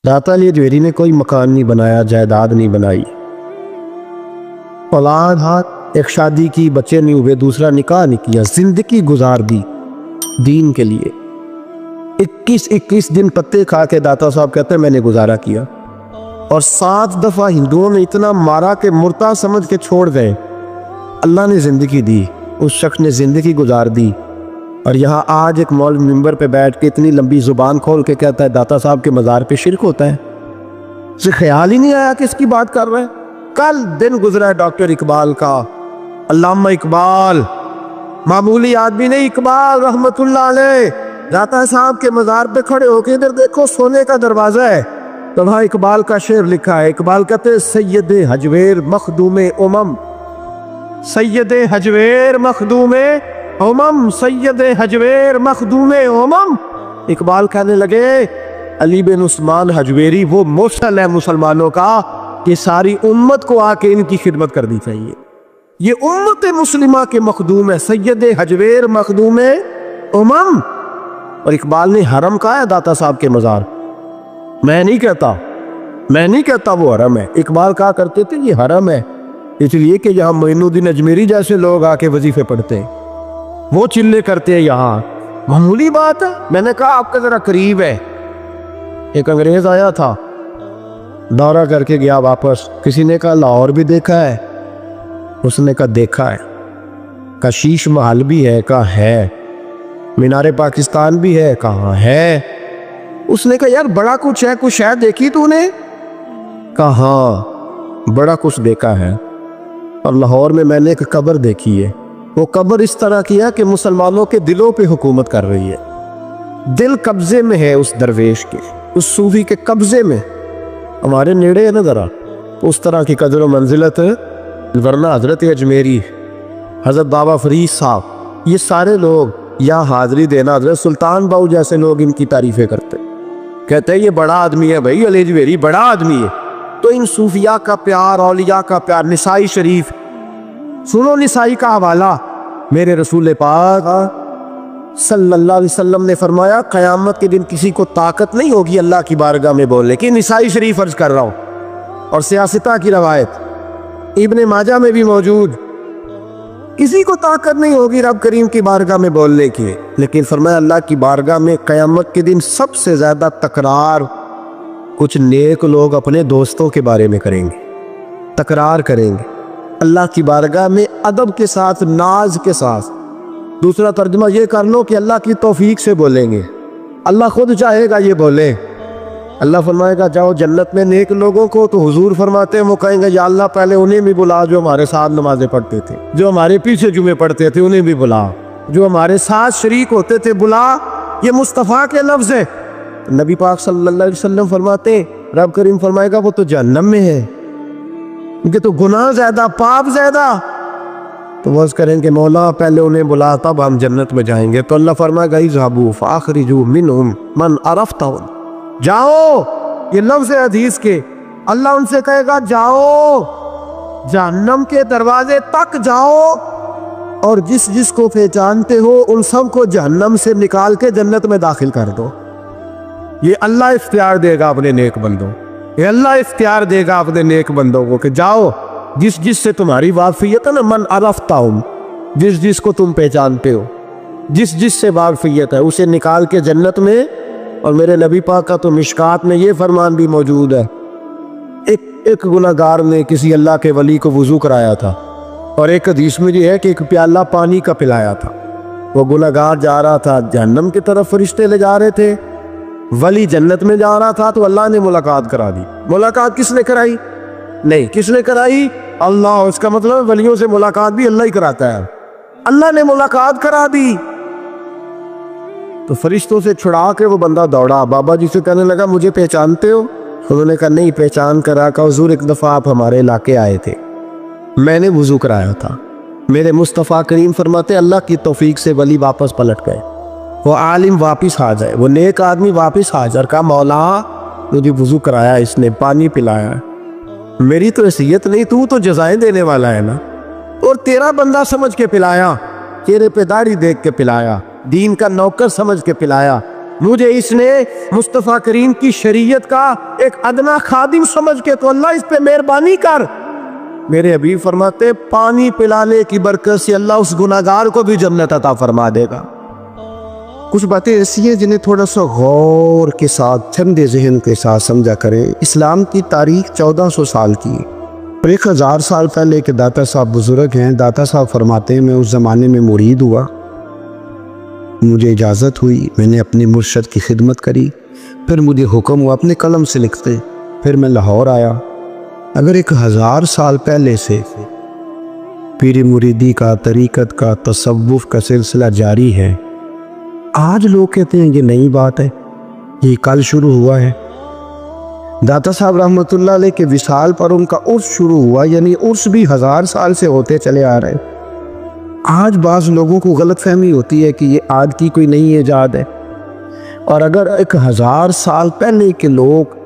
داتا علی حجویری نے کوئی مکان نہیں بنایا، جائیداد نہیں بنائی، اولاد ہاتھ ایک شادی کی، بچے نہیں ہوئے، دوسرا نکاح نہیں کیا، زندگی گزار دی دین کے لیے۔ 21 دن پتے کھا کے داتا صاحب کہتے ہیں میں نے گزارا کیا، اور 7 دفعہ ہندوؤں نے اتنا مارا کہ مرتا سمجھ کے چھوڑ گئے۔ اللہ نے زندگی دی، اس شخص نے زندگی گزار دی، اور یہاں آج ایک مولوی ممبر پہ بیٹھ کے اتنی لمبی زبان کھول کے کہتا ہے داتا صاحب کے مزار پہ شرک ہوتا ہے۔ اسے خیال ہی نہیں آیا کہ اس کی بات کر رہے ہیں۔ کل دن گزرا ہے ڈاکٹر اقبال کا، علامہ اقبال، معمولی آدمی نہیں، اقبال رحمت اللہ علیہ داتا صاحب کے مزار پہ کھڑے ہو کے ادھر دیکھو سونے کا دروازہ ہے، تو وہاں اقبال کا شعر لکھا ہے۔ اقبال کہتے ہیں سید حجویر مخدوم امم، سید حجویر مخدوم امم، سید حجویر مخدوم امم۔ اقبال کہنے لگے علی بن عثمان حجویری وہ مرسل ہے مسلمانوں کا کہ ساری امت کو آ کے ان کی خدمت کرنی چاہیے، یہ امت مسلمہ کے مخدوم ہے، سید حجویر مخدوم امم۔ اور اقبال نے حرم کہا ہے داتا صاحب کے مزار، میں نہیں کہتا وہ حرم ہے، اقبال کہا کرتے تھے یہ حرم ہے، اس لیے کہ یہاں معین الدین اجمیری جیسے لوگ آ کے وظیفے پڑھتے ہیں، وہ چلے کرتے ہیں، یہاں معمولی بات ہے۔ میں نے کہا آپ کا ذرا قریب ہے۔ ایک انگریز آیا تھا، دورہ کر کے گیا واپس، کسی نے کہا لاہور بھی دیکھا ہے؟ اس نے کہا دیکھا ہے۔ کہا شیش محل بھی ہے؟ کہا ہے۔ مینار پاکستان بھی ہے؟ کہا ہے۔ اس نے کہا یار بڑا کچھ ہے، کچھ ہے دیکھی تو نے؟ کہا ہاں بڑا کچھ دیکھا ہے، اور لاہور میں نے ایک قبر دیکھی ہے، وہ قبر اس طرح کی ہے کہ مسلمانوں کے دلوں پہ حکومت کر رہی ہے، دل قبضے میں ہے اس درویش کے، اس صوفی کے قبضے میں۔ ہمارے نیڑے ہے نا ذرا اس طرح کی قدر و منزلت، ورنہ حضرت اجمیری، حضرت بابا فرید صاحب، یہ سارے لوگ یا حاضری دینا، حضرت سلطان باؤ جیسے لوگ ان کی تعریفیں کرتے، کہتے ہیں یہ بڑا آدمی ہے بھائی، علی حجویری بڑا آدمی ہے۔ تو ان صوفیاء کا پیار، اولیاء کا پیار، نسائی شریف سنو، نسائی کا حوالہ، میرے رسول پاک صلی اللہ علیہ وسلم نے فرمایا قیامت کے دن کسی کو طاقت نہیں ہوگی اللہ کی بارگاہ میں بولنے کی، نسائی شریف عرض کر رہا ہوں، اور سیاستہ کی روایت ابن ماجہ میں بھی موجود، کسی کو طاقت نہیں ہوگی رب کریم کی بارگاہ میں بولنے کی، لیکن فرمایا اللہ کی بارگاہ میں قیامت کے دن سب سے زیادہ تکرار کچھ نیک لوگ اپنے دوستوں کے بارے میں کریں گے، تکرار کریں گے اللہ کی بارگاہ میں ادب کے ساتھ، ناز کے ساتھ۔ دوسرا ترجمہ یہ کر لو کہ اللہ کی توفیق سے بولیں گے، اللہ خود چاہے گا یہ بولے، اللہ فرمائے گا جاؤ جنت میں نیک لوگوں کو، تو حضور فرماتے ہیں وہ کہیں گے یا اللہ پہلے انہیں بھی بلا جو ہمارے ساتھ نمازیں پڑھتے تھے، جو ہمارے پیچھے جمعے پڑھتے تھے انہیں بھی بلا، جو ہمارے ساتھ شریک ہوتے تھے بلا۔ یہ مصطفیٰ کے لفظ ہے۔ نبی پاک صلی اللہ علیہ وسلم فرماتے ہیں رب کریم فرمائے گا وہ تو جہنم میں ہے، کیونکہ تو گناہ زیادہ، پاپ زیادہ، تو وہ کریں کہ مولا پہلے انہیں بلا تب ہم جنت میں جائیں گے، تو اللہ فرمائے گا اذهبوا فاخرجوا منهم من عرفتهم، جاؤ، یہ لفظ ہے حدیث کے، اللہ ان سے کہے گا جاؤ جہنم کے دروازے تک جاؤ، اور جس جس کو پہچانتے ہو ان سب کو جہنم سے نکال کے جنت میں داخل کر دو۔ یہ اللہ اختیار دے گا اپنے نیک بندوں، یہ اللہ اختیار دے گا اپنے نیک بندوں کو کہ جاؤ جس جس سے تمہاری واقفیت ہے نا، من عرفتہم، جس جس کو تم پہچانتے ہو، جس جس سے واقفیت ہے اسے نکال کے جنت میں۔ اور میرے نبی پاک کا تو مشکات میں یہ فرمان بھی موجود ہے، ایک گناہگار نے کسی اللہ کے ولی کو وضو کرایا تھا، اور ایک حدیث میں یہ ہے کہ ایک پیالہ پانی کا پلایا تھا، وہ گناہگار جا رہا تھا جہنم کی طرف، فرشتے لے جا رہے تھے، ولی جنت میں جا رہا تھا، تو اللہ نے ملاقات کرا دی۔ ملاقات کس نے کرائی؟ نہیں، کس نے کرائی؟ اللہ۔ اس کا مطلب ولیوں سے ملاقات بھی اللہ ہی کراتا ہے، اللہ نے ملاقات کرا دی۔ تو فرشتوں سے چھڑا کے وہ بندہ دوڑا، بابا جی سے کہنے لگا مجھے پہچانتے ہو؟ انہوں نے کہا نہیں پہچان کرا، کہا حضور ایک دفعہ آپ ہمارے علاقے آئے تھے، میں نے وضو کرایا تھا، میرے مصطفیٰ کریم فرماتے اللہ کی توفیق سے ولی واپس پلٹ گئے، وہ عالم واپس آ جائے، وہ نیک آدمی واپس آ جائے، کہا مولا مجھے وضو کرایا اس نے، پانی پلایا، میری تو حیثیت نہیں، تو جزائیں دینے والا ہے نا، اور تیرا بندہ سمجھ کے پلایا، چہرے پہ داڑھی دیکھ کے پلایا، دین کا نوکر سمجھ کے پلایا، مجھے اس نے مصطفیٰ کریم کی شریعت کا ایک ادنا خادم سمجھ کے تو اللہ اس پہ مہربانی کر۔ میرے حبیب فرماتے پانی پلانے کی برکت سے اللہ اس گناہگار کو بھی جنت عطا فرما دے گا۔ کچھ باتیں ایسی ہیں جنہیں تھوڑا سا غور کے ساتھ ٹھنڈے ذہن کے ساتھ سمجھا کریں۔ اسلام کی تاریخ 1400 سال کی، اور 1000 سال پہلے کے داتا صاحب بزرگ ہیں۔ داتا صاحب فرماتے ہیں میں اس زمانے میں مرید ہوا، مجھے اجازت ہوئی، میں نے اپنے مرشد کی خدمت کری، پھر مجھے حکم ہوا اپنے قلم سے لکھتے، پھر میں لاہور آیا۔ اگر 1000 سال پہلے سے پیر مریدی کا، طریقت کا، تصوف کا سلسلہ جاری ہے، آج لوگ کہتے ہیں یہ نئی بات ہے، یہ کل شروع ہوا ہے۔ داتا صاحب رحمۃ اللہ علیہ کے وصال پر ان کا عرس شروع ہوا، یعنی عرس بھی 1000 سال سے ہوتے چلے آ رہے ہیں۔ آج بعض لوگوں کو غلط فہمی ہوتی ہے کہ یہ آج کی کوئی نئی ایجاد ہے، اور اگر 1000 سال پہلے کے لوگ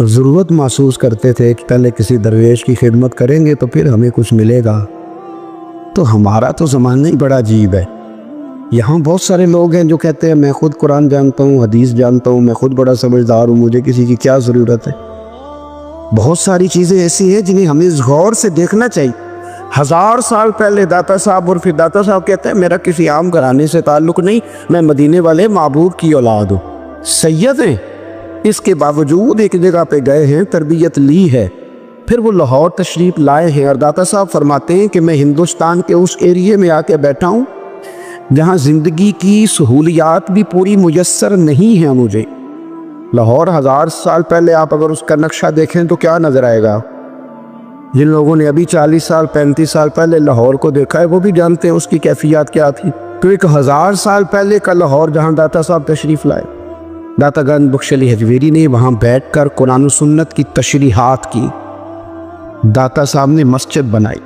ضرورت محسوس کرتے تھے کہ پہلے کسی درویش کی خدمت کریں گے تو پھر ہمیں کچھ ملے گا، تو ہمارا تو زمانہ ہی بڑا عجیب ہے۔ یہاں بہت سارے لوگ ہیں جو کہتے ہیں میں خود قرآن جانتا ہوں، حدیث جانتا ہوں، میں خود بڑا سمجھدار ہوں، مجھے کسی کی کیا ضرورت ہے۔ بہت ساری چیزیں ایسی ہیں جنہیں ہمیں غور سے دیکھنا چاہیے۔ 1000 سال پہلے داتا صاحب، اور پھر داتا صاحب کہتے ہیں میرا کسی عام گھرانے سے تعلق نہیں، میں مدینے والے محبوب کی اولاد ہوں، سید ہیں۔ اس کے باوجود ایک جگہ پہ گئے ہیں، تربیت لی ہے، پھر وہ لاہور تشریف لائے ہیں، اور داتا صاحب فرماتے ہیں کہ میں ہندوستان کے اس ایریے میں آ کے بیٹھا ہوں جہاں زندگی کی سہولیات بھی پوری میسر نہیں ہیں مجھے۔ لاہور 1000 سال پہلے آپ اگر اس کا نقشہ دیکھیں تو کیا نظر آئے گا؟ جن لوگوں نے ابھی 40 سال 35 سال پہلے لاہور کو دیکھا ہے وہ بھی جانتے ہیں اس کی کیفیات کیا تھی۔ تو ایک 1000 سال پہلے کا لاہور جہاں داتا صاحب تشریف لائے، داتا گنج بخش علی حجویری نے وہاں بیٹھ کر قرآن و سنت کی تشریحات کی۔ داتا صاحب نے مسجد بنائی۔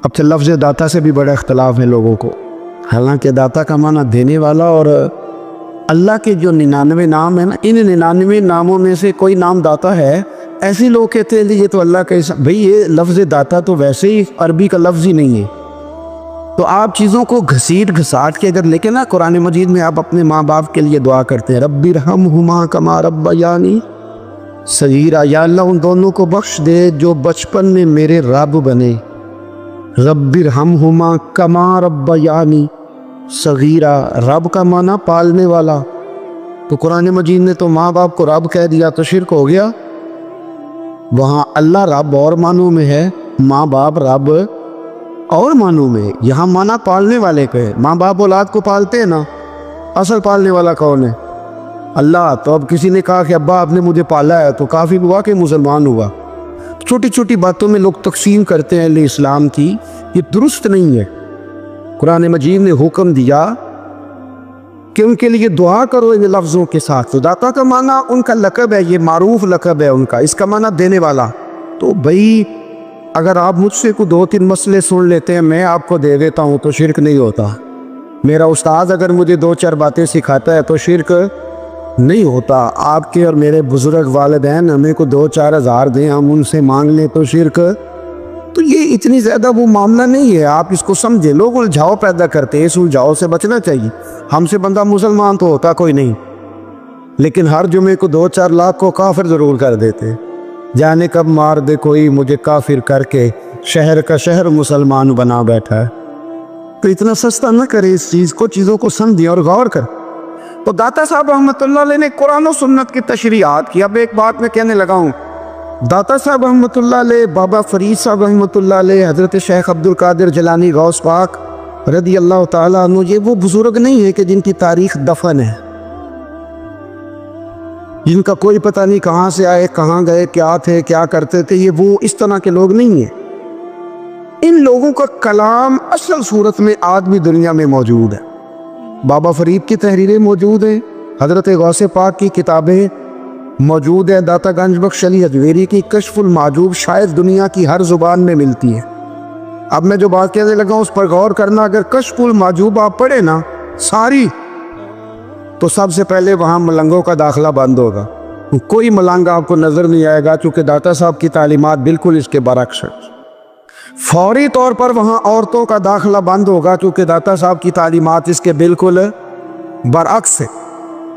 اب تو لفظ داتا سے بھی بڑا اختلاف ہے لوگوں کو، حالانکہ داتا کا معنی دینے والا، اور اللہ کے جو 99 نام ہیں نا، ان 99 ناموں میں سے کوئی نام داتا ہے۔ ایسے لوگ کہتے ہیں یہ تو اللہ کا بھئی یہ لفظ داتا تو ویسے ہی عربی کا لفظ ہی نہیں ہے۔ تو آپ چیزوں کو گھسیٹ گھساٹ کے اگر لیکن نا قرآن مجید میں آپ اپنے ماں باپ کے لیے دعا کرتے ہیں رب ارحمہما کما ربیانی صغیرا، یا اللہ ان دونوں کو بخش دے جو بچپن میں میرے رب بنے۔ رب ارحمہما کما ربیانی صغیرا، رب کا معنی پالنے والا، تو قرآن مجید نے تو ماں باپ کو رب کہہ دیا تو شرک ہو گیا۔ وہاں اللہ رب اور معنوں میں ہے، ماں باپ رب اور معنوں میں، یہاں معنی پالنے والے کا ہے۔ ماں باپ اولاد کو پالتے ہیں نا، اصل پالنے والا کون ہے؟ اللہ۔ تو اب کسی نے کہا کہ ابا آپ نے مجھے پالا ہے تو کافی ہوا کہ مسلمان ہوا۔ چھوٹی چھوٹی باتوں میں لوگ تقسیم کرتے ہیں اہل اسلام کی، یہ درست نہیں ہے۔ قرآن مجید نے حکم دیا کہ ان کے لیے دعا کرو ان لفظوں کے ساتھ۔ تو داتا کا معنی ان کا لقب ہے، یہ معروف لقب ہے ان کا، اس کا معنی دینے والا۔ تو بھائی اگر آپ مجھ سے کوئی 2-3 مسئلے سن لیتے ہیں میں آپ کو دے دیتا ہوں تو شرک نہیں ہوتا۔ میرا استاد اگر مجھے 2-4 باتیں سکھاتا ہے تو شرک نہیں ہوتا۔ آپ کے اور میرے بزرگ والدین ہمیں کو 2-4 ہزار دیں، ہم ان سے مانگ لیں تو شرک، تو یہ اتنی زیادہ وہ معاملہ نہیں ہے۔ آپ اس کو سمجھیں، لوگ الجھاؤ پیدا کرتے ہیں، اس الجھاؤ سے بچنا چاہیے۔ ہم سے بندہ مسلمان تو ہوتا کوئی نہیں، لیکن ہر جمعے کو 2-4 لاکھ کو کافر ضرور کر دیتے۔ جانے کب مار دے کوئی مجھے کافر کر کے، شہر کا شہر مسلمان بنا بیٹھا ہے۔ تو اتنا سستا نہ کرے اس چیز کو، چیزوں کو سمجھیں اور غور کر۔ تو داتا صاحب رحمۃ اللہ علیہ نے قرآن و سنت کی تشریحات کی۔ اب ایک بات میں کہنے لگا ہوں، داتا صاحب رحمۃ اللہ علیہ، بابا فرید صاحب رحمۃ اللہ علیہ، حضرت شیخ عبد القادر جیلانی غوث پاک رضی اللہ تعالیٰ عنہ، یہ وہ بزرگ نہیں ہے کہ جن کی تاریخ دفن ہے، جن کا کوئی پتہ نہیں کہاں سے آئے، کہاں گئے، کیا تھے، کیا کرتے تھے، یہ وہ اس طرح کے لوگ نہیں ہیں۔ ان لوگوں کا کلام اصل صورت میں آج بھی دنیا میں موجود ہے۔ بابا فرید کی تحریریں موجود ہیں، حضرت غوث پاک کی کتابیں موجود ہیں، داتا گنج بخش علی حجویری کی کشف المعجوب شاید دنیا کی ہر زبان میں ملتی ہے۔ اب میں جو بات کہنے لگا ہوں اس پر غور کرنا، اگر کشف المعجوب آپ پڑھیں نا ساری، تو سب سے پہلے وہاں ملنگوں کا داخلہ بند ہوگا، کوئی ملنگ آپ کو نظر نہیں آئے گا، چونکہ داتا صاحب کی تعلیمات بالکل اس کے برعکس ہیں۔ فوری طور پر وہاں عورتوں کا داخلہ بند ہوگا، چونکہ داتا صاحب کی تعلیمات اس کے بالکل برعکس ہے۔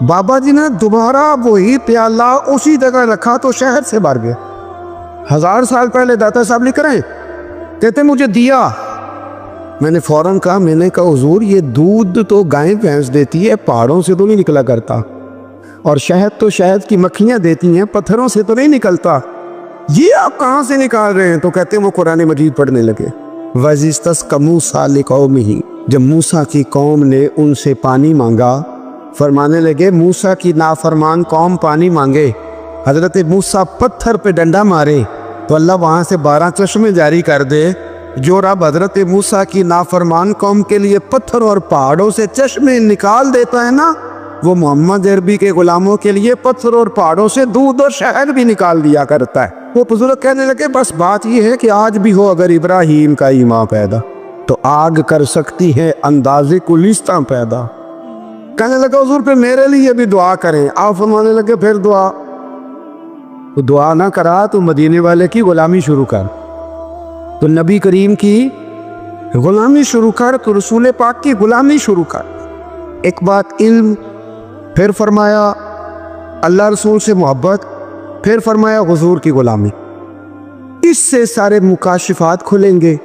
بابا جی نے دوبارہ وہی پیالہ اسی جگہ رکھا تو شہد سے بھر گیا. 1000 سال پہلے داتا صاحب لکھ رہے ہیں, کہتے مجھے دیا. میں نے فوراً کہا, میں نے کہا حضور یہ دودھ تو گائیں بھینس دیتی ہے, پہاڑوں سے تو نہیں نکلا کرتا, اور شہد تو شہد کی مکھیاں دیتی ہیں, پتھروں سے تو نہیں نکلتا, یہ آپ کہاں سے نکال رہے ہیں؟ تو کہتے ہیں وہ قرآن مجید پڑھنے لگے. وَإِذِ مُوسَىٰ لِقَوْمِهِ, جب موسیٰ کی قوم نے ان سے پانی مانگا, فرمانے لگے موسیٰ کی نافرمان قوم پانی مانگے, حضرت موسیٰ پتھر پہ ڈنڈا مارے تو اللہ وہاں سے 12 چشمے جاری کر دے. جو رب حضرت موسیٰ کی نافرمان قوم کے لیے پتھر اور پہاڑوں سے چشمے نکال دیتا ہے نا, وہ محمد عربی کے غلاموں کے لیے پتھر اور پہاڑوں سے دودھ اور شہد بھی نکال دیا کرتا ہے. وہ بزرگ کہنے لگے بس بات یہ ہے کہ آج بھی ہو اگر ابراہیم کا ایمان پیدا تو آگ کر سکتی ہے اندازے گلستاں پیدا. کہنے لگا حضور پہ میرے لیے بھی دعا کریں. آپ فرمانے لگے پھر دعا, تو دعا نہ کرا تو مدینے والے کی غلامی شروع کر, تو نبی کریم کی غلامی شروع کر, تو رسول پاک کی غلامی شروع کر. ایک بات علم, پھر فرمایا اللہ رسول سے محبت, پھر فرمایا حضور کی غلامی. اس سے سارے مکاشفات کھلیں گے,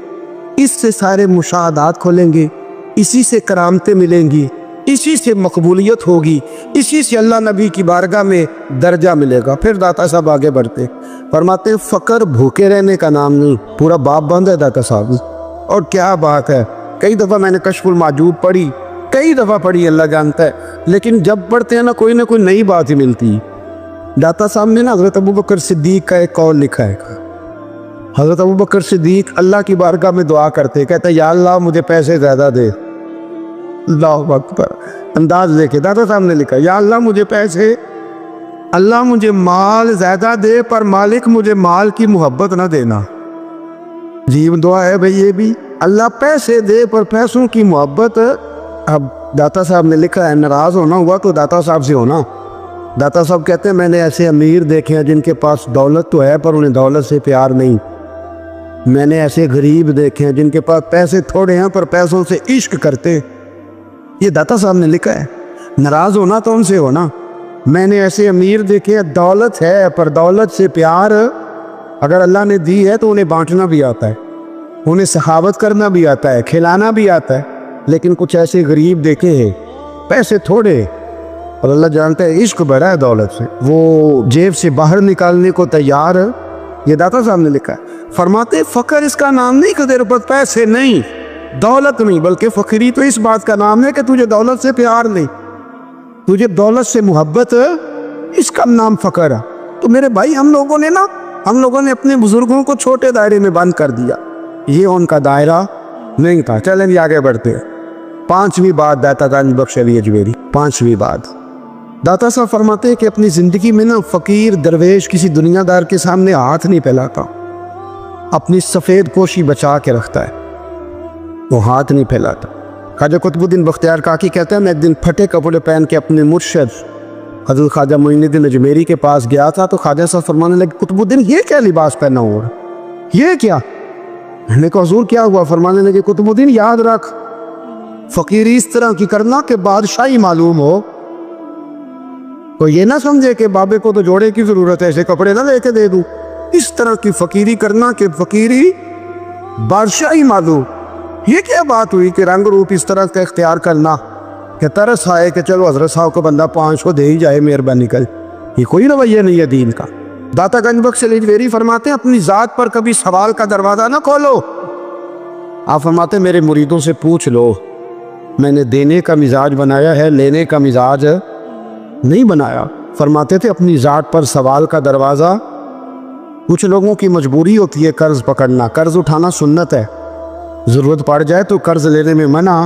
اس سے سارے مشاہدات کھلیں گے, اسی سے کرامتیں ملیں گی, اسی سے مقبولیت ہوگی, اسی سے اللہ نبی کی بارگاہ میں درجہ ملے گا. پھر داتا صاحب آگے بڑھتے فرماتے ہیں فقر بھوکے رہنے کا نام نہیں, پورا باب بند ہے داتا صاحب. اور کیا بات ہے, کئی دفعہ میں نے کشف المعجوب پڑھی, کئی دفعہ پڑھی, اللہ جانتا ہے, لیکن جب پڑھتے ہیں نا کوئی نہ کوئی نئی بات ہی ملتی. داتا صاحب نے نا حضرت ابوبکر صدیق کا ایک قول لکھا ہے. حضرت ابوبکر صدیق اللہ کی بارگاہ میں دعا کرتے, کہتے یا اللہ مجھے پیسے زیادہ دے. اللہ اکبر, انداز دیکھے داتا صاحب نے لکھا یا اللہ مجھے پیسے, اللہ مجھے مال زیادہ دے پر مالک مجھے مال کی محبت نہ دینا. عجیب دعا ہے بھئی یہ بھی, اللہ پیسے دے پر پیسوں کی محبت. اب داتا صاحب نے لکھا ہے ناراض ہونا ہوا تو داتا صاحب سے ہونا. داتا صاحب کہتے ہیں میں نے ایسے امیر دیکھے ہیں جن کے پاس دولت تو ہے پر انہیں دولت سے پیار نہیں. میں نے ایسے غریب دیکھے ہیں جن کے پاس پیسے تھوڑے ہیں پر پیسوں سے عشق کرتے. یہ داتا صاحب نے لکھا ہے. ناراض ہونا تو ان سے ہونا. میں نے ایسے امیر دیکھے ہیں دولت ہے پر دولت سے پیار, اگر اللہ نے دی ہے تو انہیں بانٹنا بھی آتا ہے, انہیں سخاوت کرنا بھی آتا ہے, کھلانا بھی آتا ہے. لیکن کچھ ایسے غریب دیکھے ہیں پیسے تھوڑے اور اللہ جانتا ہے عشق بڑا ہے دولت سے, وہ جیب سے باہر نکالنے کو تیار. یہ داتا صاحب نے لکھا ہے. فرماتے فقر اس کا نام نہیں کہ تیرے پاس پیسے نہیں, دولت نہیں, بلکہ فقری تو اس بات کا نام ہے کہ تجھے دولت سے پیار نہیں, تجھے دولت سے محبت, اس کا نام فقر ہے. تو میرے بھائی ہم لوگوں نے اپنے بزرگوں کو چھوٹے دائرے میں بند کر دیا, یہ ان کا دائرہ نہیں تھا. چلیں جی آگے بڑھتے ہیں. 5ویں بات داتا گنج بخش علی اجمیری. 5ویں بات داتا صاحب فرماتے ہیں کہ اپنی زندگی میں نا فقیر درویش کسی دنیا دار کے سامنے ہاتھ نہیں پھیلاتا, اپنی سفید پوشی بچا کے رکھتا ہے, وہ ہاتھ نہیں پھیلاتا. خواجہ قطب الدین بختیار کاکی کہتے ہیں میں ایک دن پھٹے کپڑے پہن کے اپنے مرشد حضرت خواجہ معین الدین اجمیری کے پاس گیا تھا, تو خواجہ صاحب فرمانے لگے قطب الدین یہ کیا لباس پہنا ہوا, یہ کیا؟ میں نے کہا حضور کیا ہوا؟ فرمانے لگے قطب الدین یاد رکھ فقیری اس طرح کی کرنا کہ بادشاہی معلوم ہو, تو یہ نہ سمجھے کہ بابے کو تو جوڑے کی ضرورت ہے ایسے کپڑے نہ لے کے دے دوں. اس طرح کی فقیری کرنا کہ فقیری بادشاہی معلوم. یہ کیا بات ہوئی کہ رنگ روپ اس طرح کا اختیار کرنا کہ ترس آئے کہ چلو حضرت صاحب کو بندہ 500 دے ہی جائے مہربانی کر, یہ کوئی رویہ نہیں ہے دین کا. داتا گنج بخش علی اجمیری فرماتے ہیں اپنی ذات پر کبھی سوال کا دروازہ نہ کھولو. آپ فرماتے ہیں میرے مریدوں سے پوچھ لو, میں نے دینے کا مزاج بنایا ہے, لینے کا مزاج نہیں بنایا. فرماتے تھے اپنی ذات پر سوال کا دروازہ, کچھ لوگوں کی مجبوری ہوتی ہے قرض پکڑنا, قرض اٹھانا سنت ہے, ضرورت پڑ جائے تو قرض لینے میں منع,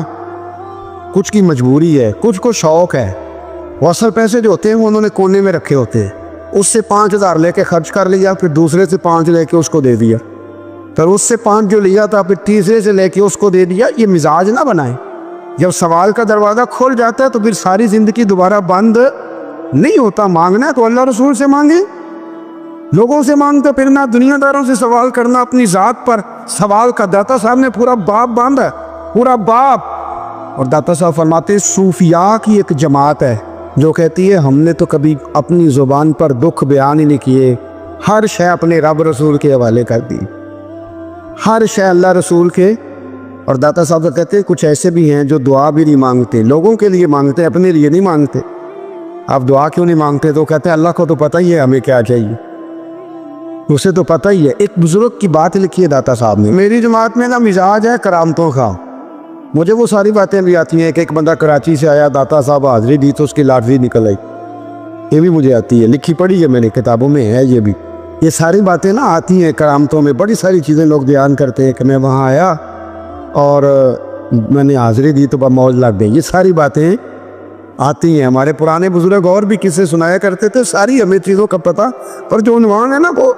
کچھ کی مجبوری ہے, کچھ کو شوق ہے. وہ اصل پیسے جو ہوتے ہیں وہ انہوں نے کونے میں رکھے ہوتے ہیں, اس سے 5000 لے کے خرچ کر لیا, پھر دوسرے سے 5 لے کے اس کو دے دیا, پھر اس سے 5 جو لیا تھا پھر تیسرے سے لے کے اس کو دے دیا. یہ مزاج نہ بنائیں. جب سوال کا دروازہ کھل جاتا ہے تو پھر ساری زندگی دوبارہ بند نہیں ہوتا. مانگنا ہے تو اللہ رسول سے مانگیں, لوگوں سے مانگتے پھرنا, دنیا داروں سے سوال کرنا, اپنی ذات پر سوال کا. داتا صاحب نے پورا باب باندھا, پورا باب. اور داتا صاحب فرماتے صوفیاء کی ایک جماعت ہے, جو کہتی ہے ہم نے تو کبھی اپنی زبان پر دکھ بیان ہی نہیں کیے، ہر شے اپنے رب رسول کے حوالے کر دی، ہر شے اللہ رسول کے۔ اور داتا صاحب تو کہتے ہیں کچھ ایسے بھی ہیں جو دعا بھی نہیں مانگتے، لوگوں کے لیے مانگتے، اپنے لیے نہیں مانگتے۔ آپ دعا کیوں نہیں مانگتے؟ تو کہتے ہیں اللہ کو تو پتہ ہی ہے ہمیں کیا چاہیے، اسے تو پتہ ہی ہے۔ ایک بزرگ کی بات لکھی ہے داتا صاحب نے، میری جماعت میں نا مزاج ہے کرامتوں کا، مجھے وہ ساری باتیں بھی آتی ہیں کہ ایک بندہ کراچی سے آیا، داتا صاحب حاضری دی تو اس کی لاٹری نکل آئی، یہ بھی مجھے آتی ہے، لکھی پڑھی ہے میں نے، کتابوں میں ہے یہ بھی۔ یہ ساری باتیں نا آتی ہیں کرامتوں میں، بڑی ساری چیزیں لوگ بیان کرتے ہیں کہ میں وہاں آیا اور میں نے حاضری دی تو موج لگ گئی، یہ ساری باتیں آتی ہیں۔ ہمارے پرانے بزرگ اور بھی قصے سنایا کرتے تھے، ساری ہمیں چیزوں کا پتہ، پر جو عنوان ہے نا وہ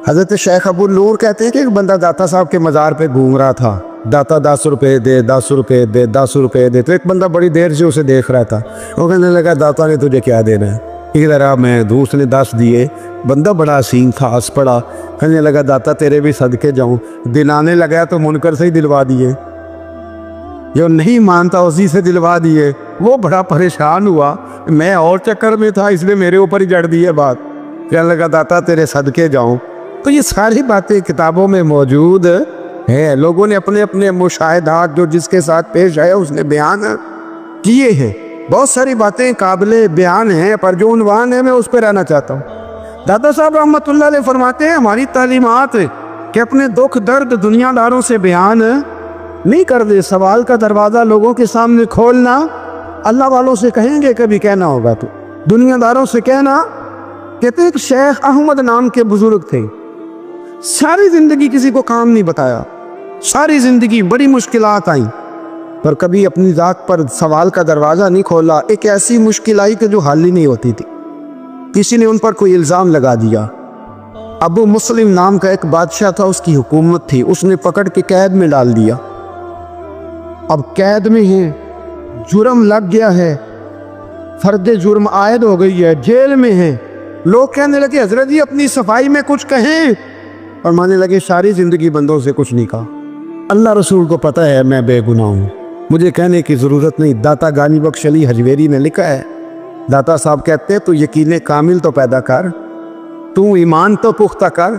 حضرت شیخ ابو النور کہتے ہیں کہ ایک بندہ داتا صاحب کے مزار پہ گھوم رہا تھا، داتا 10 روپے دے، 10 روپے دے، 10 روپے دے، تو ایک بندہ بڑی دیر سے اسے دیکھ رہا تھا، وہ کہنے لگا داتا نے تجھے کیا دینا ہے؟ ادھر آ، میں دوست نے 10 دیے۔ بندہ بڑا حسین تھا، ہنس پڑا، کہنے لگا داتا تیرے بھی صدقے جاؤں۔ دلانے لگا تو منکر سے ہی دلوا دیے، جو نہیں مانتا اسی سے دلوا دیے۔ وہ بڑا پریشان ہوا، میں اور چکر میں تھا اس لیے میرے اوپر ہی جڑ دی ہے بات، کہنے لگا داتا تیرے صدقے جاؤں۔ تو یہ ساری باتیں کتابوں میں موجود ہیں، لوگوں نے اپنے اپنے مشاہدات جو جس کے ساتھ پیش آئے اس نے بیان کیے ہیں۔ بہت ساری باتیں قابل بیان ہیں، پر جو عنوان ہے میں اس پہ رہنا چاہتا ہوں۔ داتا صاحب رحمۃ اللہ علیہ فرماتے ہیں ہماری تعلیمات کہ اپنے دکھ درد دنیا داروں سے بیان نہیں کر دے، سوال کا دروازہ لوگوں کے سامنے کھولنا اللہ والوں سے کہیں گے کبھی کہنا ہوگا تو دنیا داروں سے کہنا۔ کہتے ہیں ایک شیخ احمد نام کے بزرگ تھے، ساری زندگی کسی کو کام نہیں بتایا، ساری زندگی بڑی مشکلات آئیں، پر کبھی اپنی ذات پر سوال کا دروازہ نہیں کھولا۔ ایک ایسی مشکل آئی کہ جو حل ہی نہیں ہوتی تھی، کسی نے ان پر کوئی الزام لگا دیا۔ ابو مسلم نام کا ایک بادشاہ تھا، اس کی حکومت تھی، اس نے پکڑ کے قید میں ڈال دیا۔ اب قید میں ہیں، جرم لگ گیا ہے، فرد جرم عائد ہو گئی ہے، جیل میں ہیں۔ لوگ کہنے لگے حضرت جی اپنی صفائی میں کچھ کہیں، اور ماننے لگے ساری زندگی بندوں سے کچھ نہیں کہا، اللہ رسول کو پتہ ہے میں بے گناہ ہوں، مجھے کہنے کی ضرورت نہیں۔ داتا غانی بخش علی حجویری نے لکھا ہے، داتا صاحب کہتے تو یقین کامل تو پیدا کر، تو ایمان تو پختہ کر۔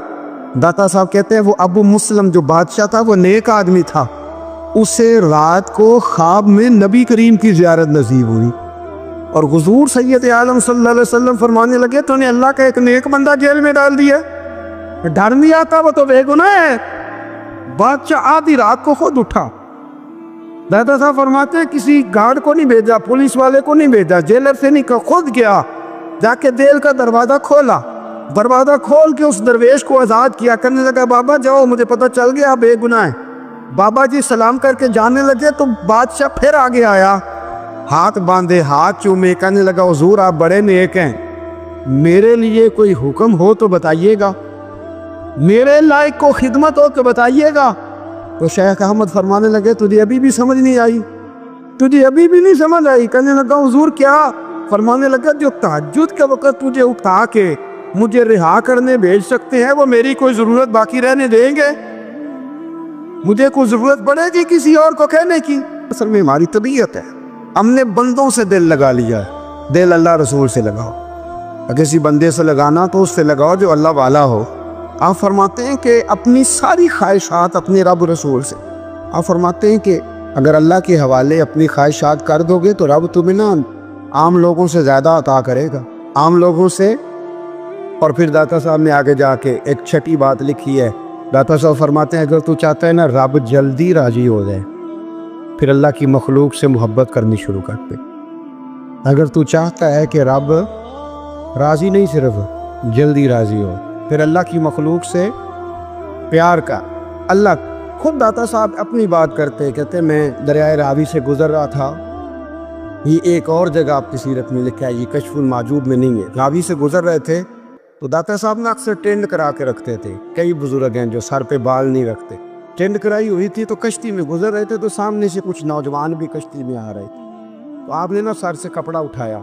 داتا صاحب کہتے ہیں وہ ابو مسلم جو بادشاہ تھا وہ نیک آدمی تھا، اسے رات کو خواب میں نبی کریم کی زیارت نصیب ہوئی، اور حضور سید عالم صلی اللہ علیہ وسلم فرمانے لگے تو نے اللہ کا ایک نیک بندہ جیل میں ڈال دیا، ڈر نہیں آتا، وہ تو بے گناہ ہے۔ بادشاہ آدھی رات کو خود اٹھا، داتا صاحب فرماتے ہیں کسی گارڈ کو نہیں بھیجا، پولیس والے کو نہیں بھیجا، جیلر سے نہیں کہا، خود گیا، جا کے جیل کا دروازہ کھولا، دروازہ کھول کے اس درویش کو آزاد کیا، کہنے لگا بابا جاؤ مجھے پتہ چل گیا بے گناہ ہے۔ بابا جی سلام کر کے جانے لگے تو بادشاہ پھر آگے آیا، ہاتھ باندھے، ہاتھ چومے، کہنے لگا حضور آپ بڑے نیک ہیں، میرے لیے کوئی حکم ہو تو بتائیے گا، میرے لائق کو خدمت ہو تو بتائیے گا۔ تو شیخ احمد فرمانے لگے تجھے ابھی بھی سمجھ نہیں آئی، تجھے ابھی بھی نہیں سمجھ آئی؟ کہنے لگا حضور کیا؟ فرمانے لگا جو تہجد کے وقت تجھے اٹھا کے مجھے رہا کرنے بھیج سکتے ہیں وہ میری کوئی ضرورت باقی رہنے دیں گے؟ مجھے کوئی ضرورت پڑے گی کسی اور کو کہنے کی؟ اصل میں ہماری طبیعت ہے، ہم نے بندوں سے دل لگا لیا ہے، دل اللہ رسول سے لگاؤ، اگر کسی بندے سے لگانا تو اس سے لگاؤ جو اللہ والا ہو۔ آپ فرماتے ہیں کہ اپنی ساری خواہشات اپنے رب رسول سے، آپ فرماتے ہیں کہ اگر اللہ کے حوالے اپنی خواہشات کر دو گے تو رب تمہیں نا عام لوگوں سے زیادہ عطا کرے گا، عام لوگوں سے۔ اور پھر داتا صاحب نے آگے جا کے ایک چھٹی بات لکھی ہے، داتا صاحب فرماتے ہیں اگر تو چاہتا ہے نا رب جلدی راضی ہو جائے پھر اللہ کی مخلوق سے محبت کرنی شروع کر دے۔ اگر تو چاہتا ہے کہ رب راضی نہیں صرف جلدی راضی ہو، پھر اللہ کی مخلوق سے پیار کا۔ اللہ خود داتا صاحب اپنی بات کرتے کہتے میں دریائے راوی سے گزر رہا تھا، یہ ایک اور جگہ آپ کی سیرت میں لکھا ہے، یہ کشف المعجوب میں نہیں ہے، راوی سے گزر رہے تھے تو داتا صاحب نے اکثر ٹینڈ کرا کے رکھتے تھے، کئی بزرگ ہیں جو سر پہ بال نہیں رکھتے، ٹینڈ کرائی ہوئی تھی تو کشتی میں گزر رہے تھے تو سامنے سے کچھ نوجوان بھی کشتی میں آ رہے تھے، تو آپ نے نا سر سے کپڑا اٹھایا،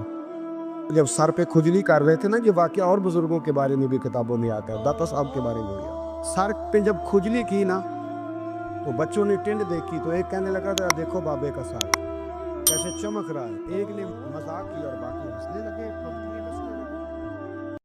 جب سر پہ کھجلی کر رہے تھے نا، یہ واقعہ اور بزرگوں کے بارے میں بھی کتابوں میں آتا ہے، داتا صاحب کے بارے میں بھی، سر پہ جب کھجلی کی نا تو بچوں نے ٹینڈ دیکھی تو ایک کہنے لگا ذرا دیکھو بابے کا سر، کیسے چمک رہا ہے. ایک نے مذاق کی اور باقی ہنسنے لگے.